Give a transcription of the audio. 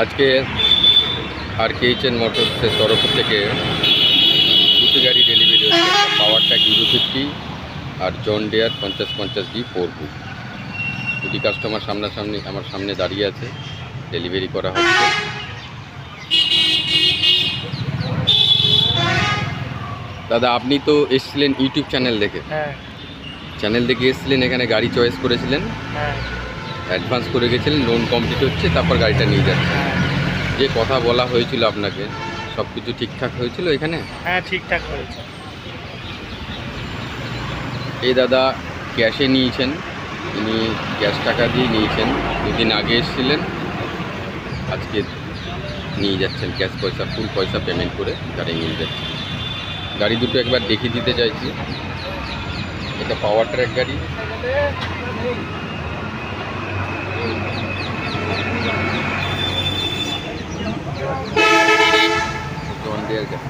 আজকে RKHN মোটরসের তরফ থেকে দুটো গাড়ি ডেলিভারি হচ্ছে, পাওয়ার ট্র্যাক 050 আর জন ডিয়ার 5050D 4 দুটি কাস্টমার সামনাসামনি আমার সামনে দাঁড়িয়ে আছে, ডেলিভারি করা হচ্ছে। দাদা, আপনি তো এসেছিলেন ইউটিউব চ্যানেল দেখে? হ্যাঁ চ্যানেল দেখে এসেছিলেন, এখানে গাড়ি চয়েস করেছিলেন, হ্যাঁ অ্যাডভান্স করে গেছিলেন, লোন কমপ্লিট হচ্ছে, তারপর গাড়িটা নিয়ে যাচ্ছে। যে কথা বলা হয়েছিল আপনাকে, সব কিছু ঠিকঠাক হয়েছিল এখানে? হ্যাঁ ঠিকঠাক হয়েছে। এই দাদা ক্যাশে নিয়েছেন, ইনি ক্যাশ টাকা দিয়ে নিয়েছেন, দুদিন আগে এসেছিলেন, আজকে নিয়ে যাচ্ছেন ক্যাশ পয়সা, ফুল পয়সা পেমেন্ট করে গাড়ি নিয়ে যাচ্ছেন। গাড়ি দুটো একবার দেখিয়ে দিতে চাইছি। এটা পাওয়ার ট্র্যাক গাড়ি, জন ডিয়ার গাড়ি।